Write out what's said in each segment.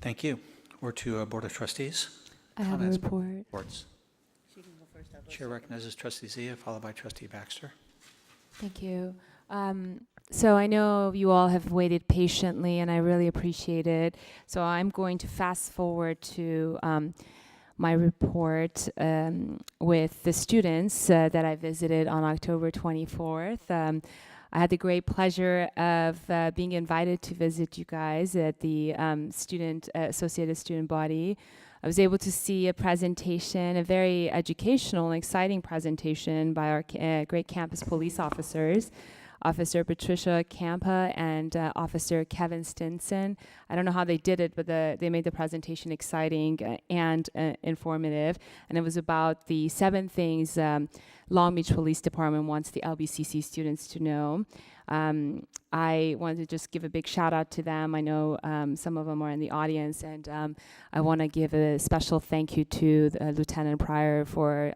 Thank you. We're to Board of Trustees. I have a Comments, report. reports. Chair recognizes Trustee Zia, followed by Trustee Baxter. Thank you. So I know you all have waited patiently, and I really appreciate it. So I'm going to fast forward to my report with the students that I visited on October 24th. I had the great pleasure of being invited to visit you guys at the Associated Student Body. I was able to see a presentation, a very educational and exciting presentation by our great campus police officers, Officer Patricia Campa and Officer Kevin Stinson. I don't know how they did it, but they made the presentation exciting and informative. And it was about the 7 things Long Beach Police Department wants the LBCC students to know. I wanted to just give a big shout out to them. I know some of them are in the audience, and I want to give a special thank you to Lieutenant Pryor for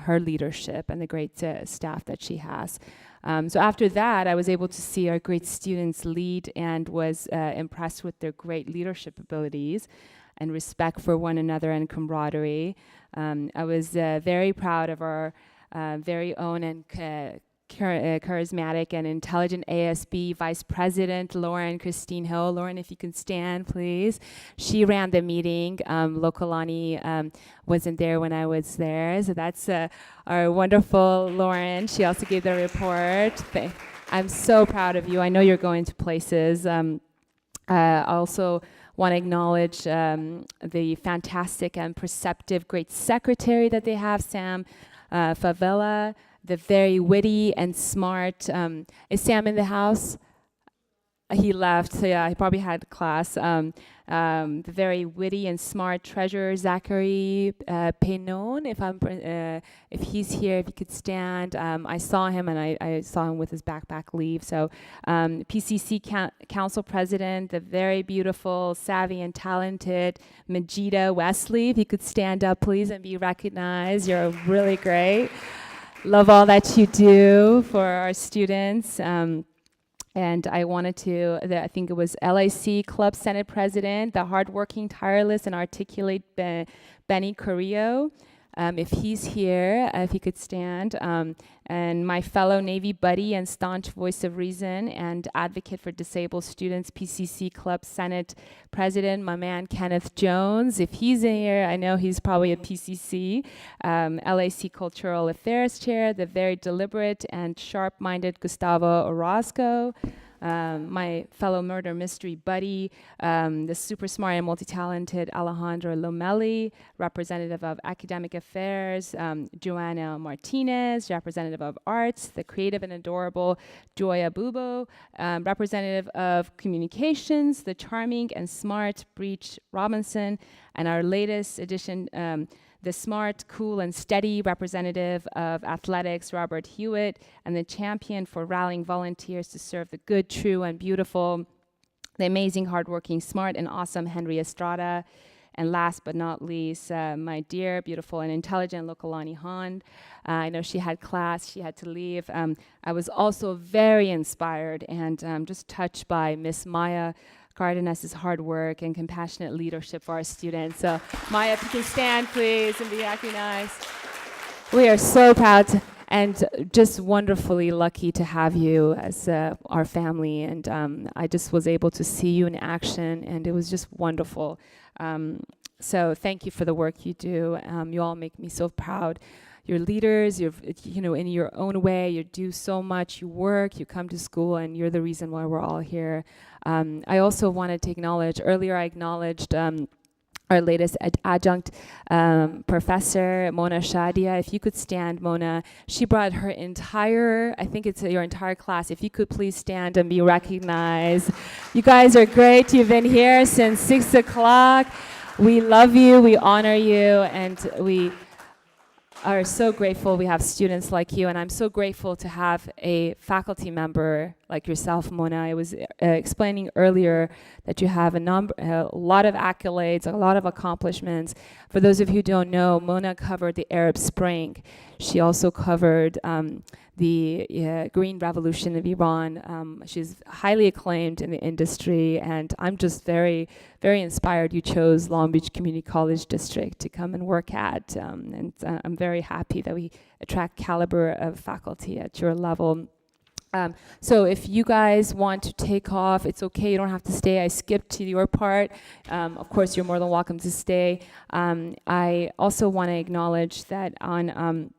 her leadership and the great staff that she has. So after that, I was able to see our great students lead and was impressed with their great leadership abilities and respect for one another and camaraderie. I was very proud of our very own and charismatic and intelligent ASB Vice President Lauren Christine Hill. Lauren, if you can stand, please. She ran the meeting. Lokalani wasn't there when I was there, so that's our wonderful Lauren. She also gave the report. I'm so proud of you. I know you're going to places. I also want to acknowledge the fantastic and perceptive great secretary that they have, Sam Favela, the very witty and smart. Is Sam in the house? He left, so yeah, he probably had class. The very witty and smart treasurer, Zachary Paynon, if he's here, if he could stand. I saw him, and I saw him with his backpack leave. So PCC Council President, the very beautiful, savvy, and talented Majida Wesley, if you could stand up, please, and be recognized. You're really great. Love all that you do for our students. And I wanted to, I think it was LIC Club Senate President, the hardworking, tireless, and articulate Benny Carrillo. If he's here, if he could stand. And my fellow Navy buddy and staunch voice of reason and advocate for disabled students, PCC Club Senate President, my man Kenneth Jones. If he's in here, I know he's probably at PCC. LAC Cultural Affairs Chair, the very deliberate and sharp-minded Gustavo Orozco. My fellow murder mystery buddy, the super smart and multi-talented Alejandro Lomelli, representative of academic affairs, Joanna Martinez, representative of arts, the creative and adorable Joya Bubo, representative of communications, the charming and smart Breach Robinson, and our latest addition, the smart, cool, and steady representative of athletics, Robert Hewitt, and the champion for rallying volunteers to serve the good, true, and beautiful, the amazing, hardworking, smart, and awesome Henry Estrada. And last but not least, my dear, beautiful, and intelligent Lokalani Hond. I know she had class, she had to leave. I was also very inspired and just touched by Miss Maya Cardenas' hard work and compassionate leadership for our students. So Maya, if you can stand, please, and be recognized. We are so proud and just wonderfully lucky to have you as our family. And I just was able to see you in action, and it was just wonderful. So thank you for the work you do. You all make me so proud. You're leaders, you're, in your own way, you do so much, you work, you come to school, and you're the reason why we're all here. I also wanted to acknowledge, earlier I acknowledged our latest adjunct professor, Mona Shadia. If you could stand, Mona. She brought her entire, I think it's your entire class. If you could please stand and be recognized. You guys are great. You've been here since 6 o'clock. We love you, we honor you, and we are so grateful we have students like you, and I'm so grateful to have a faculty member like yourself, Mona. I was explaining earlier that you have a lot of accolades, a lot of accomplishments. For those of you who don't know, Mona covered the Arab Spring. She also covered the Green Revolution of Iran. She's highly acclaimed in the industry, and I'm just very, very inspired you chose Long Beach Community College District to come and work at. And I'm very happy that we attract caliber of faculty at your level. So if you guys want to take off, it's okay, you don't have to stay. I skipped to your part. Of course, you're more than welcome to stay. I also want to acknowledge that on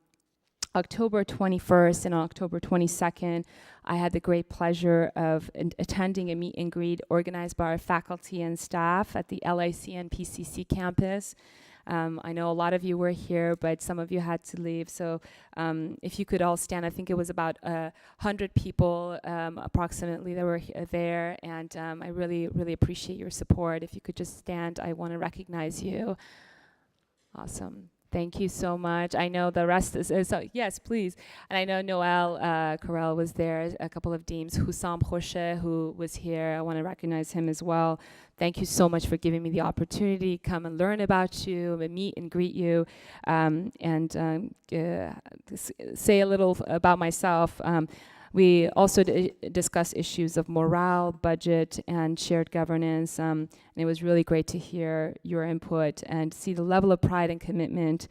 October 21st and October 22nd, I had the great pleasure of attending a meet and greet organized by our faculty and staff at the LIC and PCC campus. I know a lot of you were here, but some of you had to leave. So if you could all stand, I think it was about 100 people approximately that were there. And I really, really appreciate your support. If you could just stand, I want to recognize you. Awesome. Thank you so much. I know the rest is, so yes, please. And I know Noel Carell was there, a couple of deans, Hussam Khoshe, who was here. I want to recognize him as well. Thank you so much for giving me the opportunity to come and learn about you, and meet and greet you, and say a little about myself. We also discuss issues of morale, budget, and shared governance. And it was really great to hear your input and see the level of pride and commitment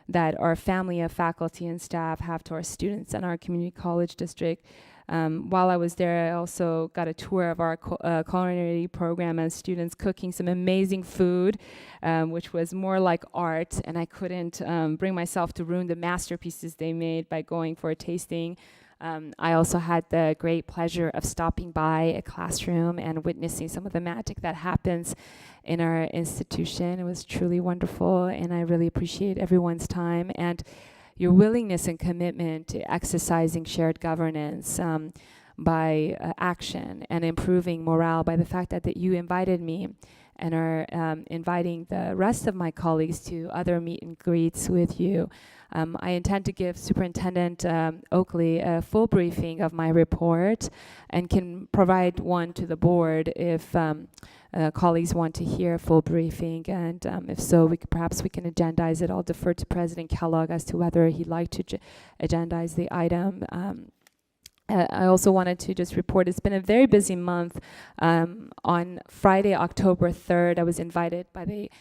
that our family of faculty and staff have to our students and our community college district. While I was there, I also got a tour of our culinary program and students cooking some amazing food, which was more like art, and I couldn't bring myself to ruin the masterpieces they made by going for a tasting. I also had the great pleasure of stopping by a classroom and witnessing some of the magic that happens in our institution. It was truly wonderful, and I really appreciate everyone's time and your willingness and commitment to exercising shared governance by action and improving morale by the fact that you invited me and are inviting the rest of my colleagues to other meet and greets with you. I intend to give Superintendent Oakley a full briefing of my report and can provide one to the board if colleagues want to hear a full briefing. And if so, perhaps we can agendize it. I'll defer to President Kellogg as to whether he'd like to agendize the item. I also wanted to just report it's been a very busy month. On Friday, October 3rd, I was invited by the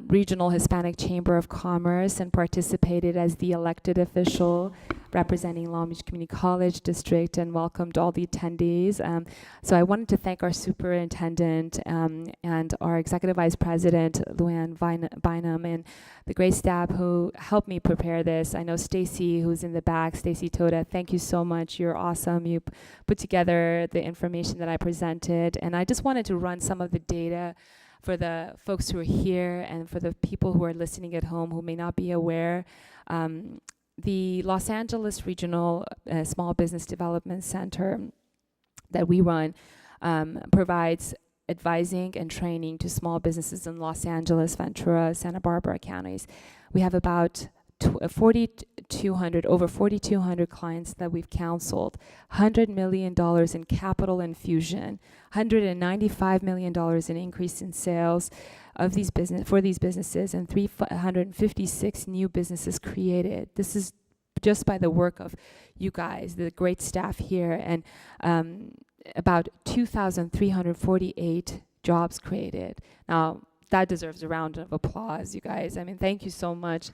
Regional Hispanic Chamber of Commerce and participated as the elected official representing Long Beach Community College District and welcomed all the attendees. So I wanted to thank our superintendent and our executive vice president, Luann Bynum, and the great staff who helped me prepare this. I know Stacy, who's in the back, Stacy Toda, thank you so much. You're awesome. You put together the information that I presented. And I just wanted to run some of the data for the folks who are here and for the people who are listening at home who may not be aware. The Los Angeles Regional Small Business Development Center that we run provides advising and training to small businesses in Los Angeles, Ventura, Santa Barbara counties. We have about over 4,200 clients that we've counseled, $100 million in capital infusion, $195 million in increase in sales of these for these businesses, and 356 new businesses created. This is just by the work of you guys, the great staff here, and about 2,348 jobs created. Now, that deserves a round of applause, you guys. I mean, thank you so much,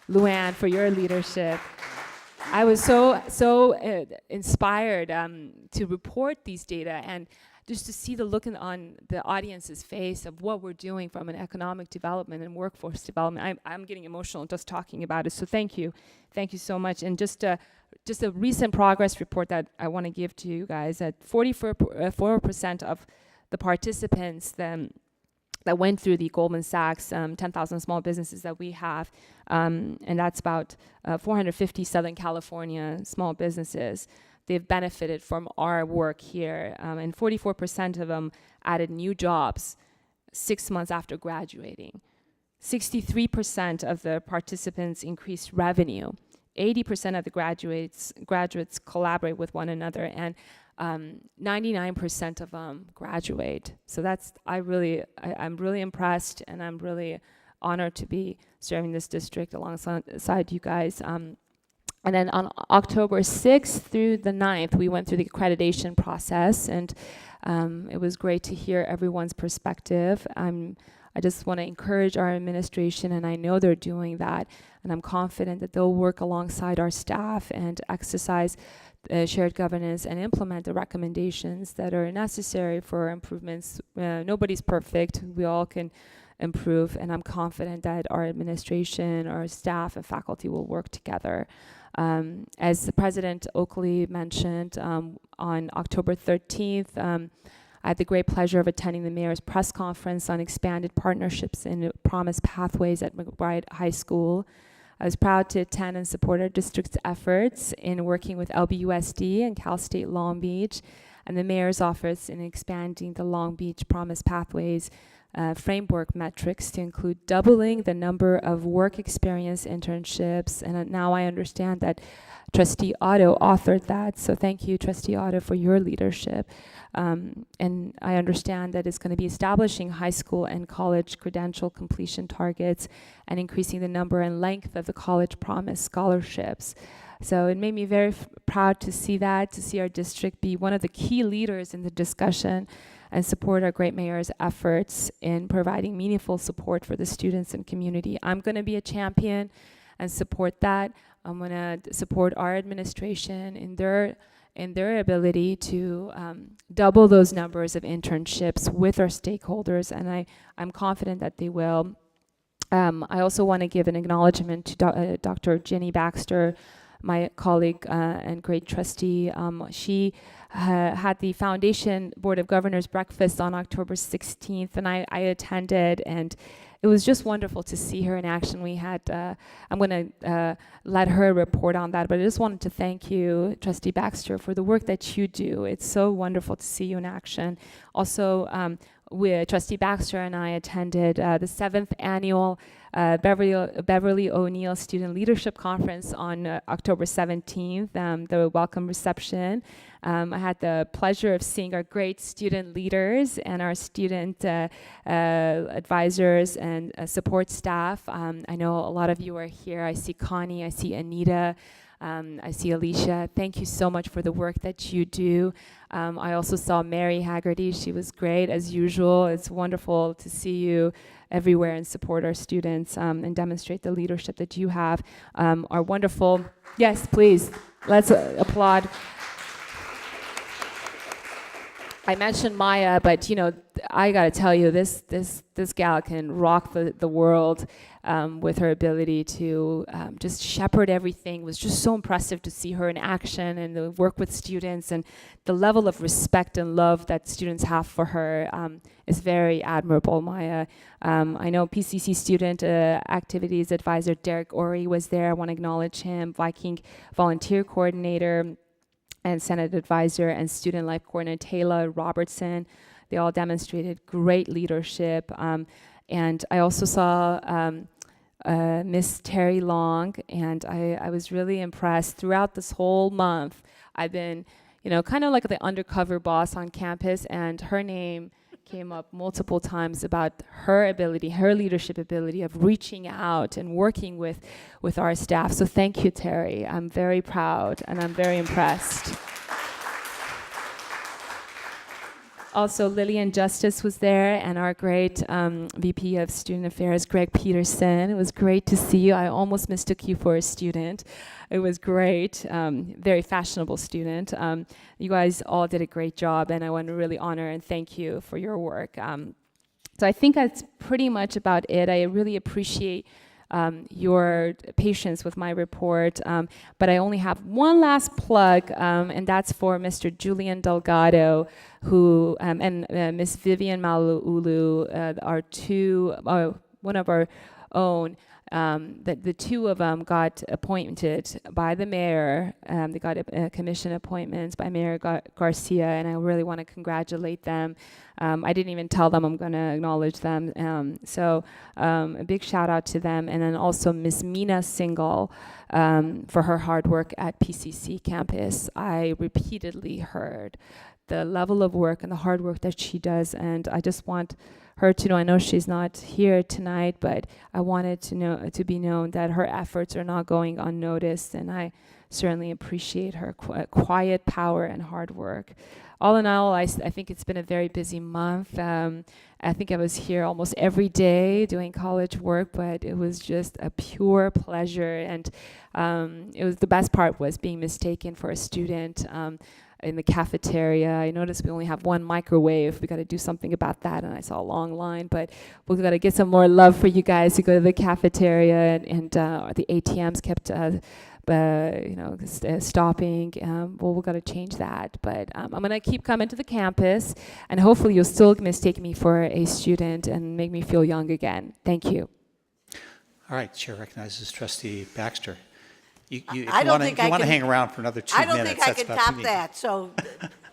Luann, for your leadership. I was so inspired to report these data and just to see the look on the audience's face of what we're doing from an economic development and workforce development. I'm getting emotional just talking about it, so thank you so much. And just a recent progress report that I want to give to you guys, that 44% of the participants that went through the Goldman Sachs 10,000 small businesses that we have, and that's about 450 Southern California small businesses. They've benefited from our work here, and 44% of them added new jobs 6 months after graduating. 63% of the participants increased revenue. 80% of the graduates collaborate with one another, and 99% of them graduate. So I'm really impressed, and I'm really honored to be serving this district alongside you guys. And then on October 6th through the 9th, we went through the accreditation process, and it was great to hear everyone's perspective. I just want to encourage our administration, and I know they're doing that, and I'm confident that they'll work alongside our staff and exercise shared governance and implement the recommendations that are necessary for improvements. Nobody's perfect. We all can improve, and I'm confident that our administration, our staff, and faculty will work together. As President Oakley mentioned, on October 13th, I had the great pleasure of attending the mayor's press conference on expanded partnerships in Promise Pathways at McBride High School. I was proud to attend and support our district's efforts in working with LBUSD and Cal State Long Beach and the mayor's office in expanding the Long Beach Promise Pathways framework metrics to include doubling the number of work experience internships. And now I understand that Trustee Otto authored that. So thank you, Trustee Otto, for your leadership. And I understand that it's going to be establishing high school and college credential completion targets and increasing the number and length of the College Promise scholarships. So it made me very proud to see that, to see our district be one of the key leaders in the discussion and support our great mayor's efforts in providing meaningful support for the students and community. I'm going to be a champion and support that. I'm going to support our administration in their ability to double those numbers of internships with our stakeholders, and I'm confident that they will. I also want to give an acknowledgement to Dr. Jenny Baxter, my colleague and great trustee. She had the Foundation Board of Governors breakfast on October 16th, and I attended, and it was just wonderful to see her in action. We had, I'm going to let her report on that, but I just wanted to thank you, Trustee Baxter, for the work that you do. It's so wonderful to see you in action. Also, Trustee Baxter and I attended the 7th annual Beverly O'Neill Student Leadership Conference on October 17th, the welcome reception. I had the pleasure of seeing our great student leaders and our student advisors and support staff. I know a lot of you are here. I see Connie, I see Anita, I see Alicia. Thank you so much for the work that you do. I also saw Mary Haggerty. She was great as usual. It's wonderful to see you everywhere and support our students and demonstrate the leadership that you have. Our wonderful, yes, please, let's applaud. I mentioned Maya, but I gotta tell you, this gal can rock the world with her ability to just shepherd everything. It was just so impressive to see her in action and the work with students, and the level of respect and love that students have for her is very admirable, Maya. I know PCC student activities advisor Derek Ori was there. I want to acknowledge him. Viking volunteer coordinator and Senate advisor and student life coordinator Taylor Robertson. They all demonstrated great leadership. And I also saw Miss Terry Long, and I was really impressed. Throughout this whole month, I've been, kind of like the undercover boss on campus, and her name came up multiple times about her ability, her leadership ability of reaching out and working with our staff. So thank you, Terry. I'm very proud and I'm very impressed. Also, Lillian Justice was there, and our great VP of Student Affairs, Greg Peterson. It was great to see you. I almost mistook you for a student. It was great, very fashionable student. You guys all did a great job, and I want to really honor and thank you for your work. So I think that's pretty much about it. I really appreciate your patience with my report, but I only have one last plug, and that's for Mr. Julian Delgado, who and Miss Vivian Malulu are one of our own. that the two of them got appointed by the mayor. They got commission appointments by Mayor Garcia, and I really want to congratulate them. I didn't even tell them I'm going to acknowledge them. So a big shout out to them. And then also Miss Mina Singal for her hard work at PCC campus. I repeatedly heard the level of work and the hard work that she does, and I just want her to know. I know she's not here tonight, but I wanted to be known that her efforts are not going unnoticed, and I certainly appreciate her quiet power and hard work. All in all, I think it's been a very busy month. I think I was here almost every day doing college work, but it was just a pure pleasure, and it was the best part was being mistaken for a student. In the cafeteria, I noticed we only have one microwave. We got to do something about that, and I saw a long line. But we got to get some more love for you guys to go to the cafeteria, and the ATMs kept, stopping. Well, we got to change that. But I'm gonna keep coming to the campus, and hopefully you'll still mistake me for a student and make me feel young again. Thank you. All right, Chair recognizes Trustee Baxter. If you I don't want think to I can- hang around for another 2 I minutes, don't think I that's can about top to me. that, so,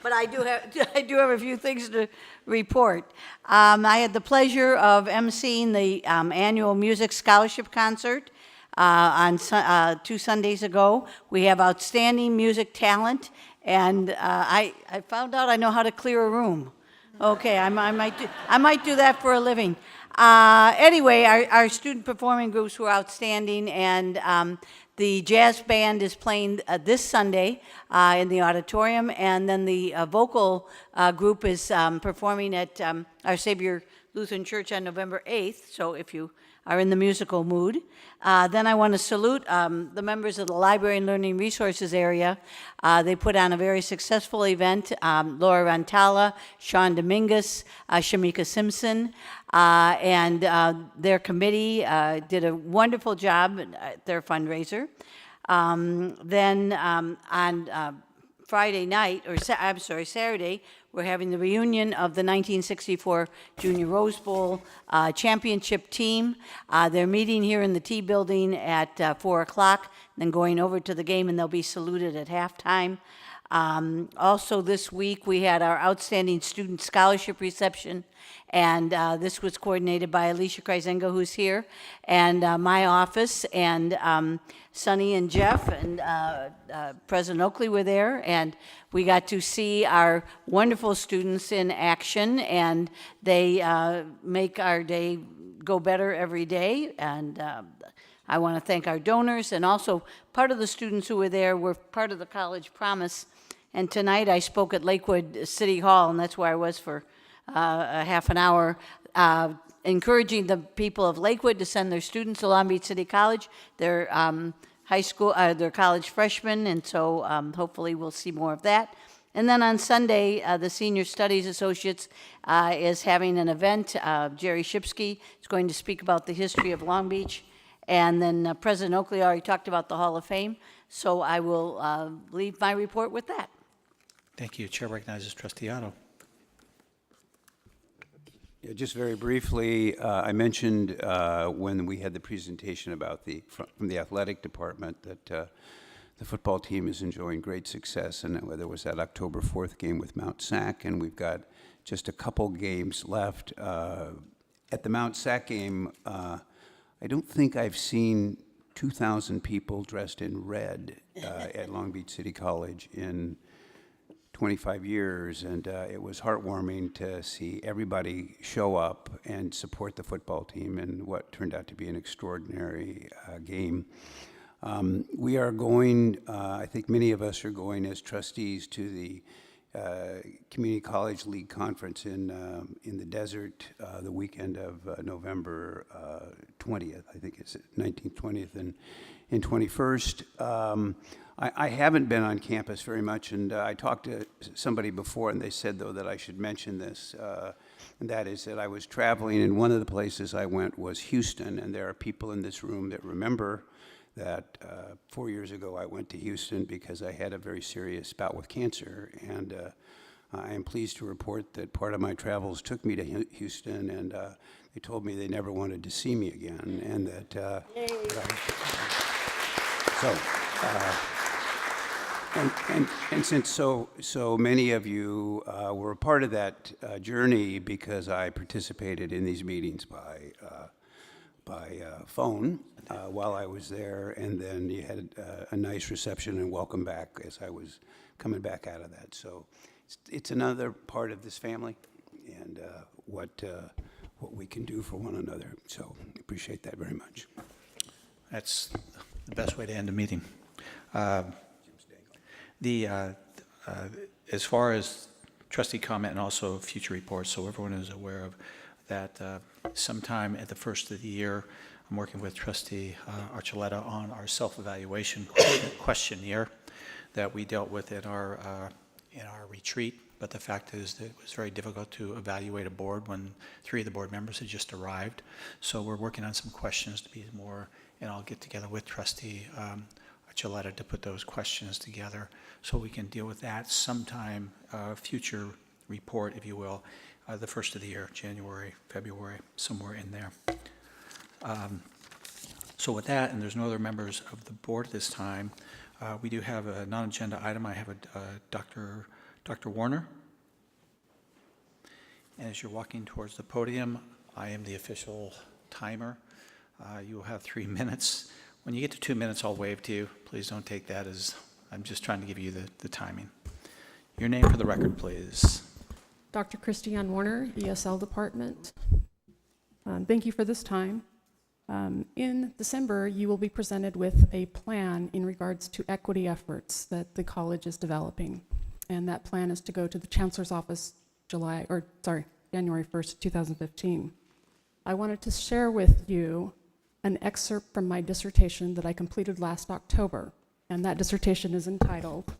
but I do have a few things to report. I had the pleasure of emceeing the annual music scholarship concert on 2 Sundays ago. We have outstanding music talent, and I found out I know how to clear a room. Okay, I might do that for a living. Anyway, our student performing groups were outstanding, and the jazz band is playing this Sunday in the auditorium, and then the vocal group is performing at Our Savior Lutheran Church on November 8th, so if you are in the musical mood. Then I want to salute the members of the Library and Learning Resources area. They put on a very successful event. Laura Rantala, Sean Dominguez, Shamika Simpson, and their committee did a wonderful job at their fundraiser. Then on Friday night, Saturday, we're having the reunion of the 1964 Junior Rose Bowl championship team. They're meeting here in the T building at 4 o'clock, then going over to the game, and they'll be saluted at halftime. Also this week, we had our outstanding student scholarship reception, and this was coordinated by Alicia Kreisenga, who's here, and my office, and Sonny and Jeff and President Oakley were there, and we got to see our wonderful students in action, and they make our day go better every day, and I want to thank our donors, and also part of the students who were there were part of the College Promise. And tonight I spoke at Lakewood City Hall, and that's where I was for a half an hour, encouraging the people of Lakewood to send their students to Long Beach City College. They're high school, they're college freshmen, and so hopefully we'll see more of that. And then on Sunday, the Senior Studies Associates is having an event. Jerry Shipsky is going to speak about the history of Long Beach. And then President Oakley already talked about the Hall of Fame, so I will leave my report with that. Thank you. Chair recognizes Trustee Otto. Yeah, just very briefly, I mentioned when we had the presentation about from the athletic department that the football team is enjoying great success, and there was that October 4th game with Mount Sac, and we've got just a couple games left. At the Mount Sac game, I don't think I've seen 2,000 people dressed in red at Long Beach City College in 25 years, and it was heartwarming to see everybody show up and support the football team in what turned out to be an extraordinary game. We are going, I think many of us are going as trustees to the Community College League Conference in the desert the weekend of November 20th. I think it's 19th, 20th, and 21st. I haven't been on campus very much, and I talked to somebody before, and they said, though, that I should mention this, and that is that I was traveling, and one of the places I went was Houston, and there are people in this room that remember that 4 years ago I went to Houston because I had a very serious bout with cancer, and I am pleased to report that part of my travels took me to Houston, and they told me they never wanted to see me again, and that. And since so many of you were a part of that journey because I participated in these meetings by phone while I was there, and then you had a nice reception and welcome back as I was coming back out of that. So it's another part of this family, and what we can do for one another. So appreciate that very much. That's the best way to end a meeting. As far as trustee comment and also future reports, so everyone is aware of that, sometime at the first of the year, I'm working with Trustee Archuleta on our self-evaluation questionnaire that we dealt with in our retreat. But the fact is that it was very difficult to evaluate a board when 3 of the board members had just arrived. So we're working on some questions to be more, and I'll get together with Trustee Archuleta to put those questions together so we can deal with that sometime, future report, if you will, the first of the year, January, February, somewhere in there. So with that, and there's no other members of the board at this time, we do have a non-agenda item. I have Dr. Warner. And as you're walking towards the podium, I am the official timer. You will have 3 minutes. When you get to 2 minutes, I'll wave to you. Please don't take that as I'm just trying to give you the timing. Your name for the record, please. Dr. Christiane Warner, ESL Department. Thank you for this time. In December, you will be presented with a plan in regards to equity efforts that the college is developing. And that plan is to go to the Chancellor's Office January 1st, 2015. I wanted to share with you an excerpt from my dissertation that I completed last October. And that dissertation is entitled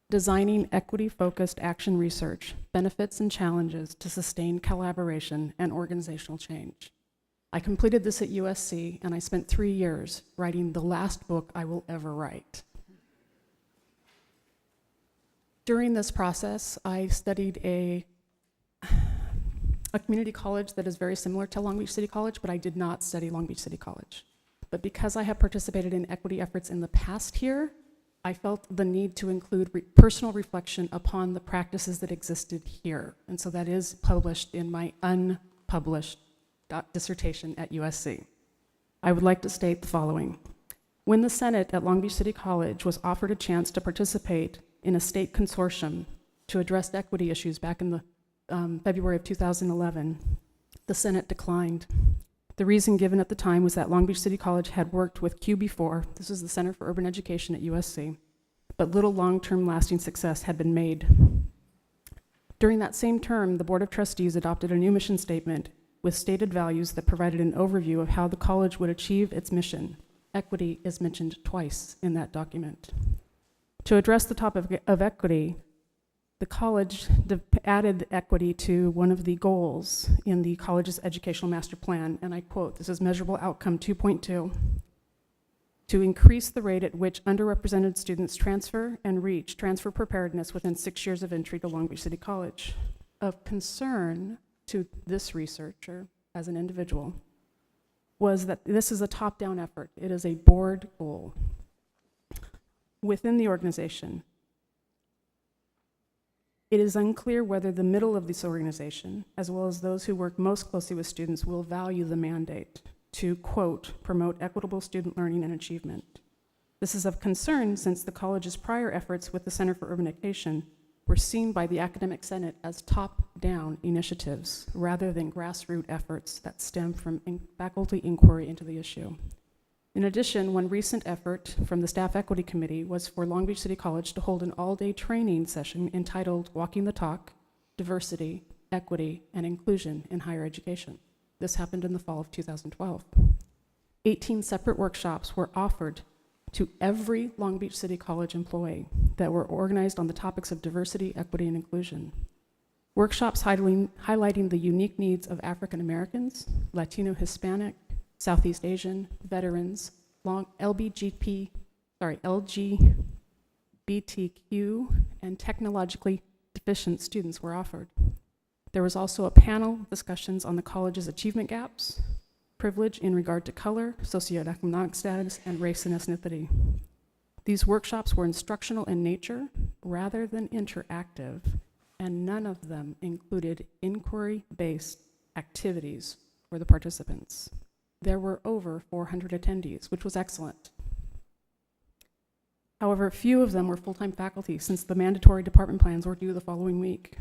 Designing Equity-Focused Action Research, Benefits and Challenges to Sustain Collaboration and Organizational Change. I completed this at USC, and I spent 3 years writing the last book I will ever write. During this process, I studied a community college that is very similar to Long Beach City College, but I did not study Long Beach City College. But because I have participated in equity efforts in the past here, I felt the need to include personal reflection upon the practices that existed here. And so that is published in my unpublished dissertation at USC. I would like to state the following. When the Senate at Long Beach City College was offered a chance to participate in a state consortium to address equity issues back in the February of 2011, the Senate declined. The reason given at the time was that Long Beach City College had worked with QB4, this is the Center for Urban Education at USC, but little long-term lasting success had been made. During that same term, the Board of Trustees adopted a new mission statement with stated values that provided an overview of how the college would achieve its mission. Equity is mentioned twice in that document. To address the topic of equity, the college added equity to one of the goals in the college's educational master plan, and I quote, this is measurable outcome 2.2, to increase the rate at which underrepresented students transfer and reach transfer preparedness within 6 years of entry to Long Beach City College. Of concern to this researcher as an individual was that this is a top-down effort. It is a board goal. Within the organization, it is unclear whether the middle of this organization, as well as those who work most closely with students, will value the mandate to, quote, promote equitable student learning and achievement. This is of concern since the college's prior efforts with the Center for Urban Education were seen by the Academic Senate as top-down initiatives rather than grassroots efforts that stem from faculty inquiry into the issue. In addition, one recent effort from the Staff Equity Committee was for Long Beach City College to hold an all-day training session entitled Walking the Talk, Diversity, Equity, and Inclusion in Higher Education. This happened in the fall of 2012. 18 separate workshops were offered to every Long Beach City College employee that were organized on the topics of diversity, equity, and inclusion. Workshops highlighting the unique needs of African Americans, Latino, Hispanic, Southeast Asian, veterans, LGBTQ, and technologically deficient students were offered. There was also a panel discussions on the college's achievement gaps, privilege in regard to color, socioeconomic status, and race and ethnicity. These workshops were instructional in nature rather than interactive, and none of them included inquiry-based activities for the participants. There were over 400 attendees, which was excellent. However, few of them were full-time faculty since the mandatory department plans were due the following week.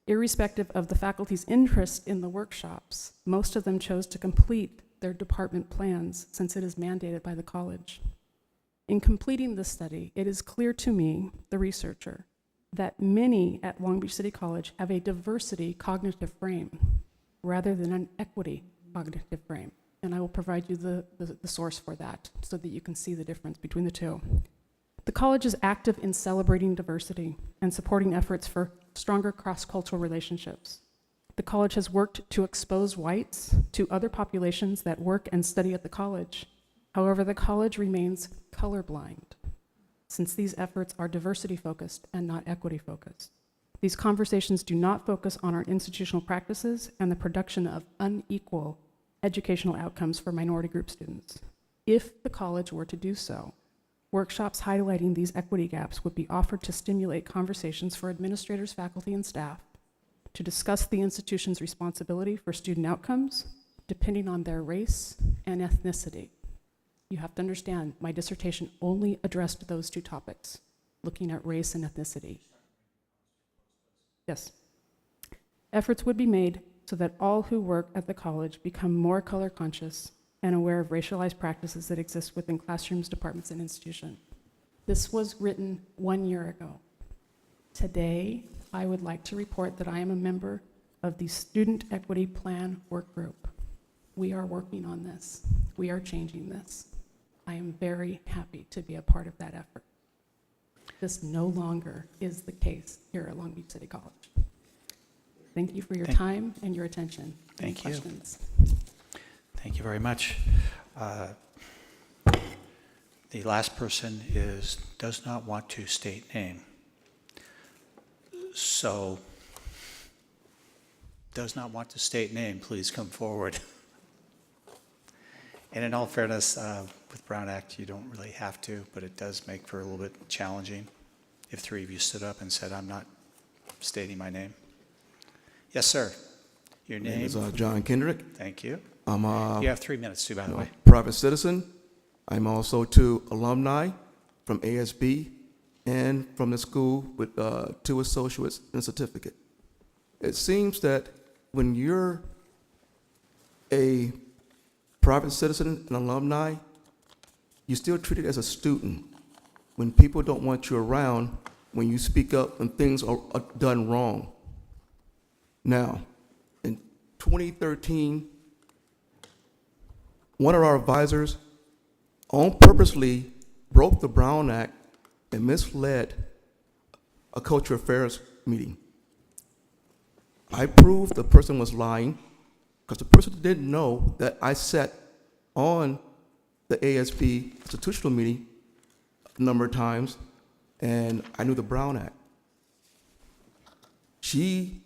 Irrespective of the faculty's interest in the workshops, most of them chose to complete their department plans since it is mandated by the college. In completing this study, it is clear to me, the researcher, that many at Long Beach City College have a diversity cognitive frame rather than an equity cognitive frame. And I will provide you the source for that so that you can see the difference between the two. The college is active in celebrating diversity and supporting efforts for stronger cross-cultural relationships. The college has worked to expose whites to other populations that work and study at the college. However, the college remains colorblind, since these efforts are diversity-focused and not equity-focused. These conversations do not focus on our institutional practices and the production of unequal educational outcomes for minority group students. If the college were to do so, workshops highlighting these equity gaps would be offered to stimulate conversations for administrators, faculty, and staff to discuss the institution's responsibility for student outcomes depending on their race and ethnicity. You have to understand, my dissertation only addressed those two topics, looking at race and ethnicity. Yes. Efforts would be made so that all who work at the college become more color conscious and aware of racialized practices that exist within classrooms, departments, and institutions. This was written 1 year ago. Today, I would like to report that I am a member of the Student Equity Plan Work Group. We are working on this. We are changing this. I am very happy to be a part of that effort. This no longer is the case here at Long Beach City College. Thank you for your time and your attention. Any Thank you. questions? Thank you very much. The last person does not want to state name. So, does not want to state name, please come forward. And in all fairness, with Brown Act, you don't really have to, but it does make for a little bit challenging if three of you stood up and said, I'm not stating my name. Yes, sir. Your My name name? is John Kendrick. Thank you. I'm You have 3 minutes too, by the way. a private citizen. I'm also two alumni from ASB and from the school with 2 associates and a certificate. It seems that when you're a private citizen and alumni, you're still treated as a student when people don't want you around when you speak up when things are done wrong. Now, in 2013, one of our advisors purposely broke the Brown Act and misled a cultural affairs meeting. I proved the person was lying because the person didn't know that I sat on the ASB institutional meeting a number of times, and I knew the Brown Act. She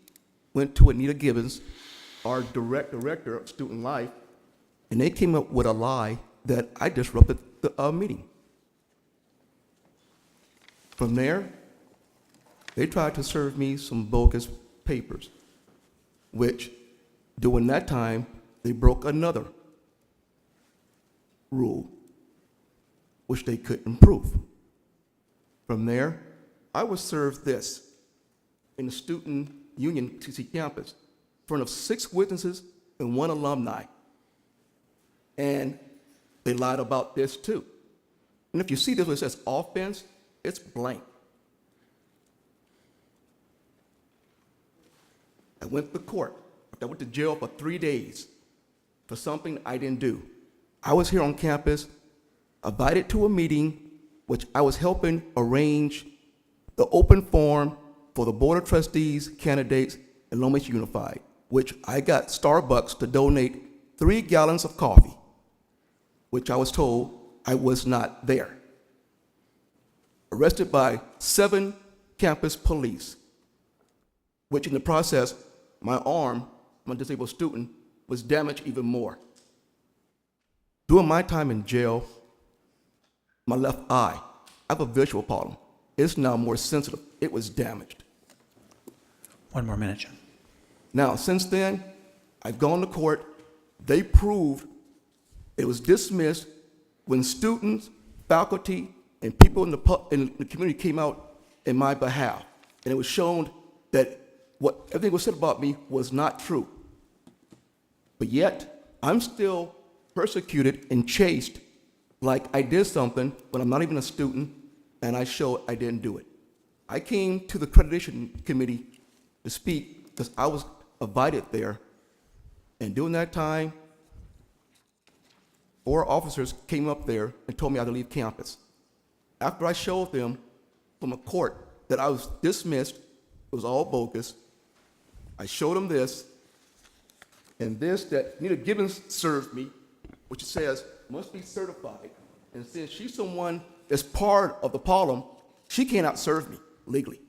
went to Anita Gibbons, our director of student life, and they came up with a lie that I disrupted the meeting. From there, they tried to serve me some bogus papers, which during that time, they broke another rule, which they couldn't prove. From there, I was served this in the Student Union TC campus in front of 6 witnesses and 1 alumni. And they lied about this too. And if you see this where it says offense, it's blank. I went to court. I went to jail for 3 days for something I didn't do. I was here on campus, invited to a meeting, which I was helping arrange the open forum for the Board of Trustees candidates in Long Beach Unified, which I got Starbucks to donate 3 gallons of coffee, which I was told I was not there. Arrested by 7 campus police. which in the process, my arm, I'm a disabled student, was damaged even more. During my time in jail, my left eye, I have a visual problem. It's now more sensitive. It was damaged. 1 more minute, John. Now, since then, I've gone to court. They proved it was dismissed when students, faculty, and people in the community came out in my behalf. And it was shown that everything was said about me was not true. But yet, I'm still persecuted and chased like I did something when I'm not even a student, and I show I didn't do it. I came to the accreditation committee to speak because I was invited there. And during that time, 4 officers came up there and told me I had to leave campus. After I showed them from a court that I was dismissed, it was all bogus, I showed them this, and this that Nita Gibbons served me, which says must be certified, and since she's someone that's part of the problem, she cannot serve me legally,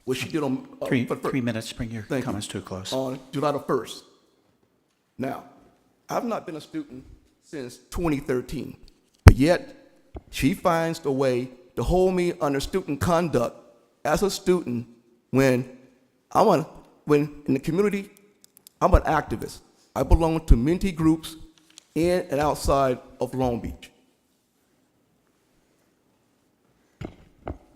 which she did on 3 minutes, bring your Thank you. comments to a close. On July the 1st. Now, I've not been a student since 2013, but yet she finds a way to hold me under student conduct as a student when in the community, I'm an activist. I belong to many groups in and outside of Long Beach.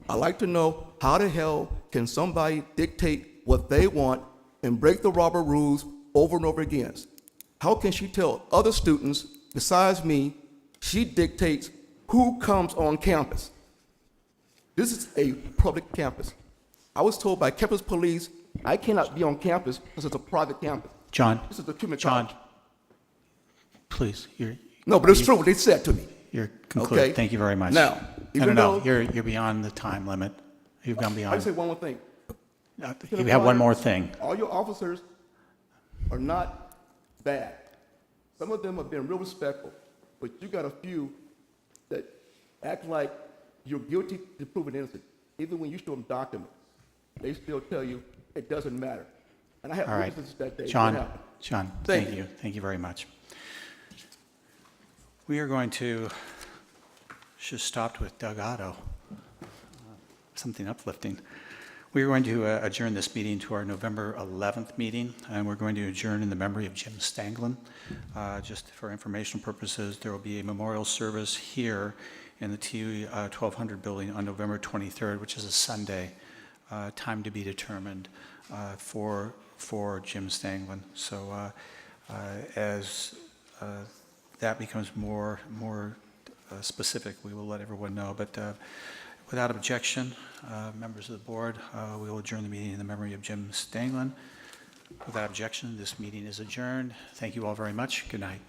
I'd like to know how the hell can somebody dictate what they want and break the Robert rules over and over again? How can she tell other students besides me she dictates who comes on campus? This is a public campus. I was told by campus police I cannot be on campus because it's a private campus. John, This is a community John, college. please, No, but it's true what they said to me. you're concluded. Okay. Thank you very much. Now, No, even no, though- you're beyond the time limit. You've gone I beyond. say one more thing. You have one more thing. All your officers are not bad. Some of them have been real respectful, but you got a few that act like you're guilty to proven innocent. Even when you show them documents, they still tell you it doesn't matter. And I had All right. witnesses that day. What John, happened? John, Thank thank you. you. Thank you very much. We are going to, should have stopped with Doug Otto. Something uplifting. We are going to adjourn this meeting to our November 11th meeting, and we're going to adjourn in the memory of Jim Stanglin. Just for informational purposes, there will be a memorial service here in the TU 1200 building on November 23rd, which is a Sunday, time to be determined for Jim Stanglin. So as that becomes more specific, we will let everyone know. But without objection, members of the board, we will adjourn the meeting in the memory of Jim Stanglin. Without objection, this meeting is adjourned. Thank you all very much. Good night.